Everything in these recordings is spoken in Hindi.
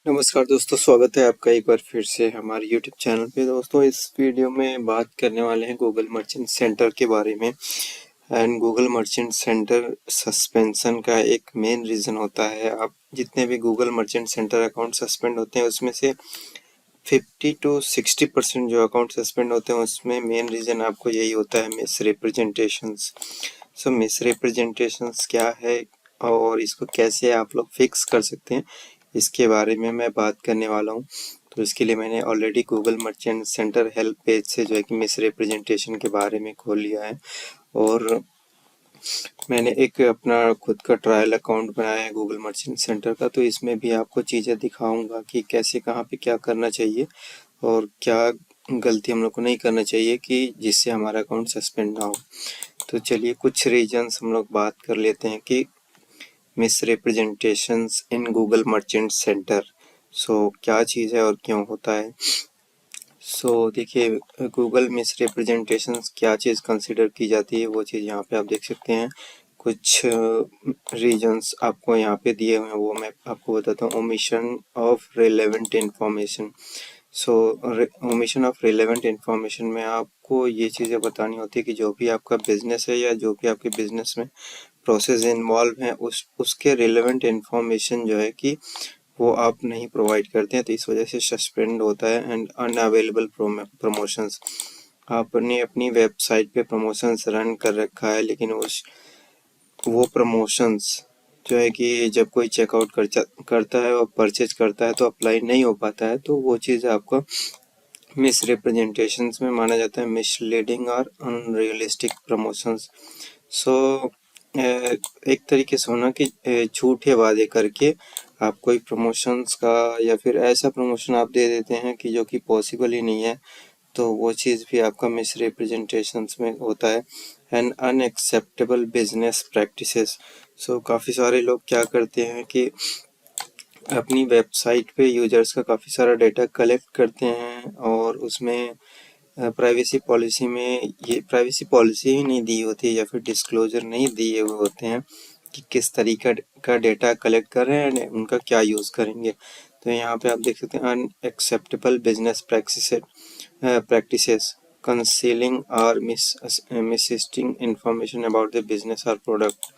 नमस्कार दोस्तों, स्वागत है आपका एक बार फिर से हमारे YouTube चैनल पे। दोस्तों, इस वीडियो में बात करने वाले हैं गूगल मर्चेंट सेंटर के बारे में। And Google merchant centre suspension का एक मेन रीज़न होता है, आप जितने भी Google merchant centre account suspend होते हैं उसमें से 50 to 60% जो अकाउंट सस्पेंड होते हैं उसमें मेन रीज़न आपको यही होता है, मिस रिप्रेजेंटेशंस। सो मिस रिप्रेजेंटेशंस क्या है और इसको कैसे आप लोग फिक्स कर सकते हैं, इसके बारे में मैं बात करने वाला हूँ। तो इसके लिए मैंने already Google merchant centre help page से जो है कि मिस रिप्रेजेंटेशन के बारे में खोल लिया है, और मैंने एक अपना खुद का ट्रायल अकाउंट बनाया है गूगल मर्चेंट सेंटर का। तो इसमें भी आपको चीज़ें दिखाऊंगा कि कैसे कहाँ पे क्या करना चाहिए और क्या गलती हम लोग को नहीं करना चाहिए कि जिससे हमारा अकाउंट सस्पेंड ना हो। तो चलिए कुछ रीजंस हम लोग बात कर लेते हैं कि miss representations in Google merchant centre so क्या चीज़ है और क्यों होता है। देखिए, गूगल मिस रिप्रेजेंटेशंस क्या चीज़ कंसिडर की जाती है, वो चीज़ यहाँ पे आप देख सकते हैं। कुछ रीजंस आपको यहाँ पे दिए हुए हैं, वो मैं आपको बताता हूँ। Omission of relevant information. Omission of relevant information में आपको ये चीज़ें बतानी होती है कि जो भी आपका बिजनेस है या जो भी आपके बिजनेस में प्रोसेस इन्वॉल्व हैं उसके रिलेवेंट इंफॉर्मेशन जो है कि वो आप नहीं प्रोवाइड करते हैं, तो इस वजह से सस्पेंड होता है। एंड अनअवेलेबल प्रमोशंस, आपने अपनी वेबसाइट पे प्रमोशंस रन कर रखा है लेकिन वो प्रमोशंस जो है कि जब कोई चेकआउट करता है और परचेज करता है तो अप्लाई नहीं हो पाता है, तो वो चीज़ आपका मिस रिप्रेजेंटेशंस में माना जाता है, मिसलीडिंग और अनरियलिस्टिक प्रमोशंस। सो एक तरीके से होना कि झूठे वादे करके आप कोई प्रमोशंस का या फिर ऐसा प्रमोशन आप दे देते हैं कि जो कि पॉसिबल ही नहीं है, तो वो चीज़ भी आपका मिस रिप्रेजेंटेशंस में होता है। And unacceptable business practices. काफ़ी सारे लोग क्या करते हैं कि अपनी वेबसाइट पे यूजर्स का काफ़ी सारा डेटा कलेक्ट करते हैं और उसमें प्राइवेसी पॉलिसी में ये प्राइवेसी पॉलिसी ही नहीं दी होती है या फिर डिस्क्लोजर नहीं दिए हुए होते हैं कि किस तरीका का डेटा कलेक्ट कर रहे हैं एंड उनका क्या यूज़ करेंगे। तो यहाँ पे आप देख सकते हैं अनएक्सेप्टेबल बिजनेस प्रैक्टिसेस कंसीलिंग और मिसस्टिंग इंफॉर्मेशन अबाउट द बिजनेस और product.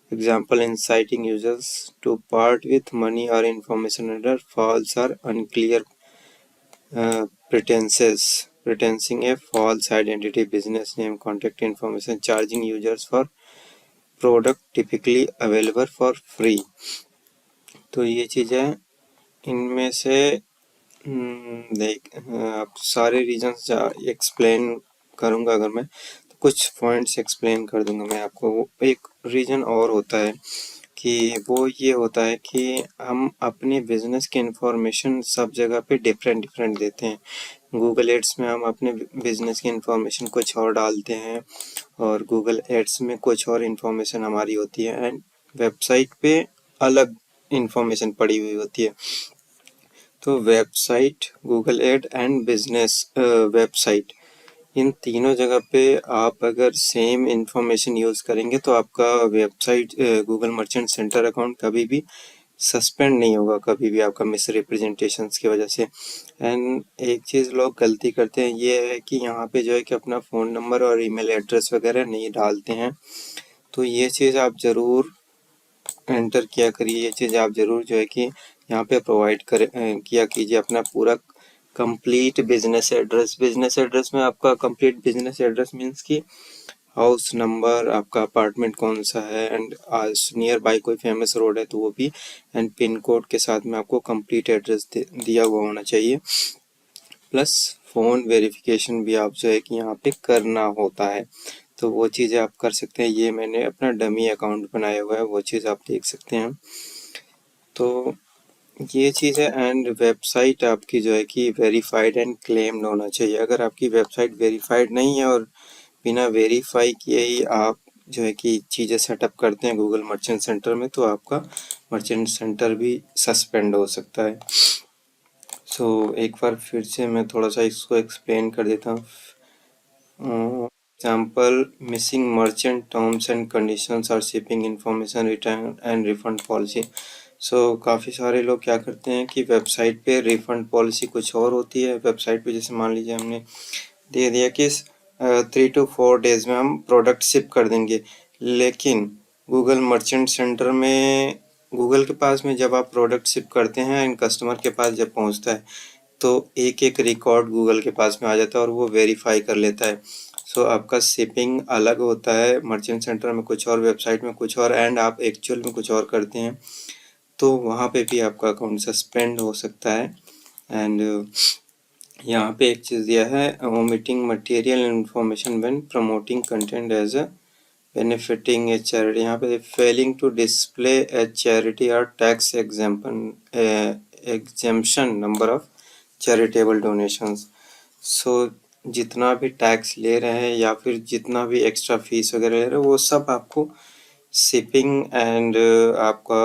Example, inciting users to part with money or information under false or unclear pretensing a false identity, business name, contact information, charging users for product typically available for free। तो ये चीज़ें इनमें से आप सारे रीजंस एक्सप्लेन करूँगा अगर मैं, तो कुछ पॉइंट्स एक्सप्लेन कर दूंगा मैं आपको। एक रीजन और होता है कि वो ये होता है कि हम अपने बिजनेस की इंफॉर्मेशन सब जगह पे डिफरेंट डिफरेंट देते हैं। गूगल एड्स में हम अपने बिजनेस की इंफॉर्मेशन कुछ और डालते हैं और गूगल एड्स में कुछ और इंफॉर्मेशन हमारी होती है एंड वेबसाइट पे अलग इंफॉर्मेशन पड़ी हुई होती है। तो website, Google ad and business website, इन तीनों जगह पे आप अगर सेम इंफॉर्मेशन यूज़ करेंगे तो आपका website Google merchant centre account कभी भी सस्पेंड नहीं होगा, कभी भी आपका मिस रिप्रेजेंटेशंस की वजह से। एंड एक चीज़ लोग गलती करते हैं ये है कि यहाँ पे जो है कि अपना फ़ोन नंबर और ईमेल एड्रेस वगैरह नहीं डालते हैं, तो ये चीज़ आप ज़रूर एंटर किया करिए। ये चीज़ आप ज़रूर जो है कि यहाँ पे प्रोवाइड किया कीजिए अपना पूरा complete business address. Business address में आपका कंप्लीट बिजनेस एड्रेस मीन्स कि हाउस नंबर, आपका अपार्टमेंट कौन सा है एंड नियर बाई कोई फेमस रोड है तो वो भी, एंड पिन कोड के साथ में आपको कंप्लीट एड्रेस दिया हुआ होना चाहिए। प्लस फ़ोन वेरिफिकेशन भी आप जो है कि यहाँ पे करना होता है, तो वो चीज़ें आप कर सकते हैं। ये मैंने अपना डमी अकाउंट बनाया हुआ है, वो चीज़ आप देख सकते हैं। तो ये चीज़ है। एंड वेबसाइट आपकी जो है कि वेरीफाइड एंड क्लेम्ड होना चाहिए। अगर आपकी वेबसाइट वेरीफाइड नहीं है और बिना वेरीफाई किए ही आप जो है कि चीज़ें सेटअप करते हैं गूगल मर्चेंट सेंटर में, तो आपका मर्चेंट सेंटर भी सस्पेंड हो सकता है। एक बार फिर से मैं थोड़ा सा इसको एक्सप्लेन कर देता हूँ। Example, missing merchant terms and conditions और shipping information, return and refund policy. काफ़ी सारे लोग क्या करते हैं कि वेबसाइट पे रिफ़ंड पॉलिसी कुछ और होती है। वेबसाइट पे जैसे मान लीजिए हमने दे दिया कि 3 to 4 डेज़ में हम प्रोडक्ट शिप कर देंगे, लेकिन गूगल मर्चेंट सेंटर में गूगल के पास में जब आप प्रोडक्ट शिप करते हैं एंड कस्टमर के पास जब पहुंचता है तो एक एक रिकॉर्ड गूगल के पास में आ जाता है और वो वेरीफाई कर लेता है। आपका शिपिंग अलग होता है, मर्चेंट सेंटर में कुछ और, वेबसाइट में कुछ और, एंड आप एक्चुअल में कुछ और करते हैं तो वहाँ पे भी आपका अकाउंट सस्पेंड हो सकता है। एंड यहाँ पे एक चीज़ दिया है, omitting material information when promoting content as a benefiting a charity. यहाँ पे failing to display a charity और tax exemption number of charitable donations. जितना भी टैक्स ले रहे हैं या फिर जितना भी एक्स्ट्रा फीस वगैरह ले रहे हैं वो सब आपको शिपिंग एंड आपका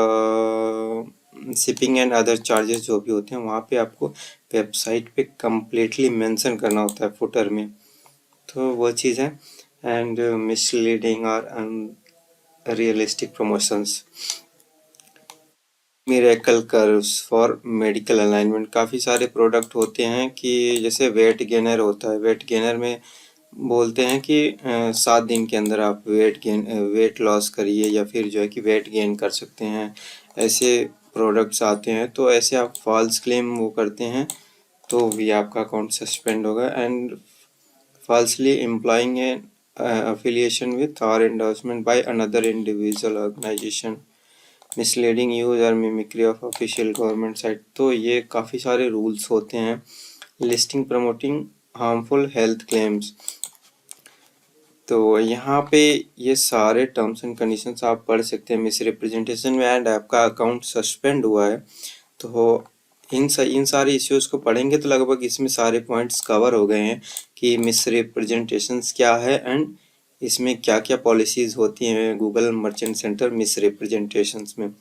शिपिंग एंड अदर चार्जेस जो भी होते हैं वहाँ पे आपको वेबसाइट पे कम्प्लीटली मेंशन करना होता है फुटर में, तो वो चीज़ है। एंड मिसलीडिंग और unrealistic promotions, miracle curves for medical alignment. काफ़ी सारे प्रोडक्ट होते हैं कि जैसे वेट गेनर होता है, वेट गेनर में बोलते हैं कि 7 दिन के अंदर आप वेट लॉस करिए या फिर जो है कि वेट गेन कर सकते हैं, ऐसे प्रोडक्ट्स आते हैं। तो ऐसे आप फॉल्स क्लेम वो करते हैं तो भी आपका अकाउंट सस्पेंड होगा। And falsely implying an affiliation with or endorsement by another individual organization, misleading use or mimicry of official government site। तो ये काफ़ी सारे रूल्स होते हैं। Listing promoting harmful health claims, तो यहाँ पे ये सारे टर्म्स एंड कंडीशंस आप पढ़ सकते हैं मिस रिप्रेजेंटेशन में। एंड आपका अकाउंट सस्पेंड हुआ है तो इन सारे इश्यूज को पढ़ेंगे तो लगभग इसमें सारे पॉइंट्स कवर हो गए हैं कि मिस रिप्रेजेंटेशंस क्या है एंड इसमें क्या क्या पॉलिसीज होती हैं Google merchant centre miss representations में।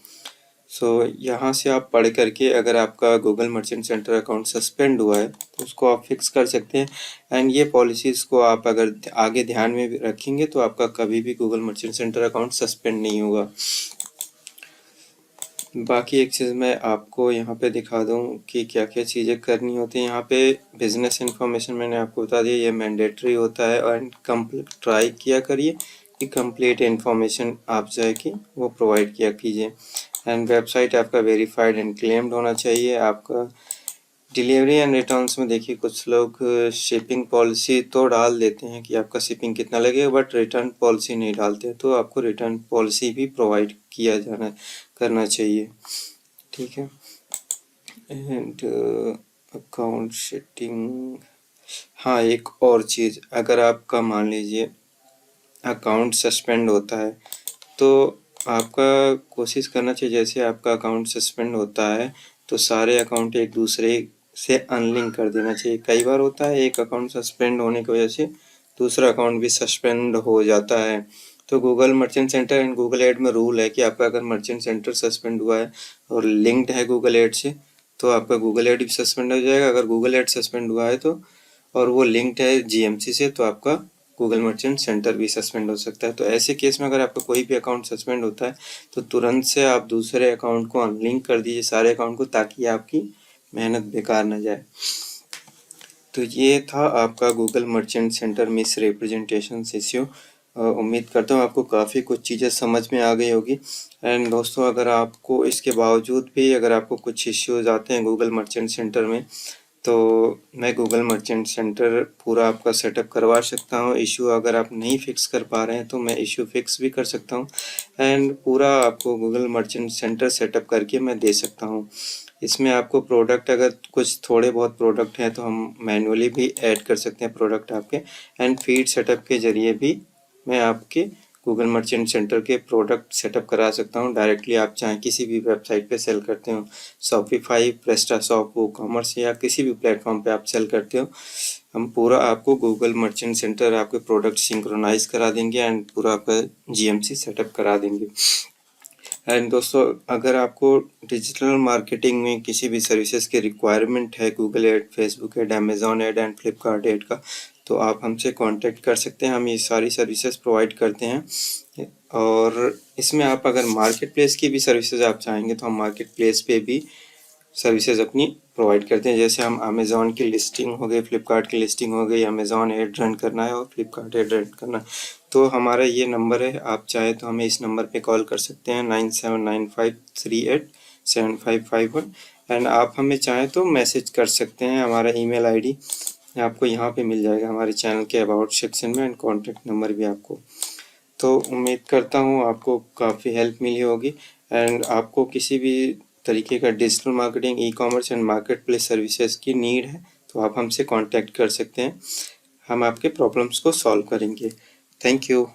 यहाँ से आप पढ़ करके अगर आपका Google merchant centre account suspend हुआ है तो उसको आप फिक्स कर सकते हैं। एंड ये पॉलिसीज़ को आप अगर आगे ध्यान में रखेंगे तो आपका कभी भी Google merchant centre account suspend नहीं होगा। बाकी एक चीज़ मैं आपको यहाँ पे दिखा दूँ कि क्या क्या चीज़ें करनी होती हैं। यहाँ पे बिजनेस इन्फॉर्मेशन मैंने आपको बता दिया, ये मैंडेटरी होता है। और ट्राई किया करिए कि कंप्लीट इन्फॉर्मेशन आप जो है कि वो प्रोवाइड किया कीजिए। एंड वेबसाइट आपका वेरीफाइड एंड क्लेम्ड होना चाहिए। आपका डिलीवरी एंड रिटर्न्स में देखिए कुछ लोग शिपिंग पॉलिसी तो डाल देते हैं कि आपका शिपिंग कितना लगेगा, बट रिटर्न पॉलिसी नहीं डालते, तो आपको रिटर्न पॉलिसी भी प्रोवाइड किया करना चाहिए, ठीक है। एंड अकाउंट सेटिंग, हाँ एक और चीज़, अगर आपका मान लीजिए अकाउंट सस्पेंड होता है तो आपका कोशिश करना चाहिए, जैसे आपका अकाउंट सस्पेंड होता है तो सारे अकाउंट एक दूसरे से अनलिंक कर देना चाहिए। कई बार होता है एक अकाउंट सस्पेंड होने की वजह से दूसरा अकाउंट भी सस्पेंड हो जाता है। तो Google merchant centre and Google ad में रूल है कि आपका अगर मर्चेंट सेंटर सस्पेंड हुआ है और लिंक्ड है गूगल एड से तो आपका गूगल एड भी सस्पेंड हो जाएगा। अगर गूगल एड सस्पेंड हुआ है तो और वो लिंक्ड है जीएमसी से तो आपका गूगल मर्चेंट सेंटर भी सस्पेंड हो सकता है। तो ऐसे केस में अगर आपका कोई भी अकाउंट सस्पेंड होता है तो तुरंत से आप दूसरे अकाउंट को अनलिंक कर दीजिए सारे अकाउंट को, ताकि आपकी मेहनत बेकार न जाए। तो ये था आपका Google merchant centre miss representation issue. उम्मीद करता हूँ आपको काफ़ी कुछ चीज़ें समझ में आ गई होगी। एंड दोस्तों अगर आपको इसके बावजूद भी अगर आपको कुछ इश्यूज आते हैं गूगल मर्चेंट सेंटर में तो मैं गूगल मर्चेंट सेंटर पूरा आपका सेटअप करवा सकता हूँ। इशू अगर आप नहीं फिक्स कर पा रहे हैं तो मैं इशू फिक्स भी कर सकता हूँ एंड पूरा आपको गूगल मर्चेंट सेंटर सेटअप करके मैं दे सकता हूँ। इसमें आपको प्रोडक्ट अगर कुछ थोड़े बहुत प्रोडक्ट हैं तो हम मैनुअली भी ऐड कर सकते हैं प्रोडक्ट आपके, एंड फीड सेटअप के जरिए भी मैं आपके गूगल मर्चेंट सेंटर के प्रोडक्ट सेटअप करा सकता हूँ। डायरेक्टली आप चाहे किसी भी वेबसाइट पे सेल करते हो, शॉपिफाई, प्रेस्टाशॉप, वो कॉमर्स या किसी भी प्लेटफॉर्म पे आप सेल करते हो, हम पूरा आपको गूगल मर्चेंट सेंटर आपके प्रोडक्ट सिंक्रोनाइज करा देंगे एंड पूरा आपका जीएमसी सेटअप करा देंगे। एंड दोस्तों अगर आपको डिजिटल मार्केटिंग में किसी भी सर्विसेज की रिक्वायरमेंट है, Google ad, Facebook ad, Amazon ad and Flipkart ad का, तो आप हमसे कांटेक्ट कर सकते हैं। हम ये सारी सर्विसेज प्रोवाइड करते हैं। और इसमें आप अगर मार्केट प्लेस की भी सर्विसेज आप चाहेंगे तो हम मार्केट प्लेस पे भी सर्विसेज अपनी प्रोवाइड करते हैं। जैसे हम अमेज़ॉन की लिस्टिंग हो गई, फ्लिपकार्ट की लिस्टिंग हो गई, अमेज़ॉन ऐड रन करना है और फ्लिपकार्ट ऐड रन करना है, तो हमारा ये नंबर है, आप चाहे तो हमें इस नंबर पे कॉल कर सकते हैं 9795387551 एंड आप हमें चाहें तो मैसेज कर सकते हैं। हमारा ईमेल आईडी आपको यहाँ पे मिल जाएगा हमारे चैनल के अबाउट सेक्शन में एंड कॉन्टैक्ट नंबर भी आपको। तो उम्मीद करता हूँ आपको काफ़ी हेल्प मिली होगी एंड आपको किसी भी तरीके का digital marketing, e commerce and market place services की नीड है तो आप हमसे कांटेक्ट कर सकते हैं, हम आपके प्रॉब्लम्स को सॉल्व करेंगे। Thank you.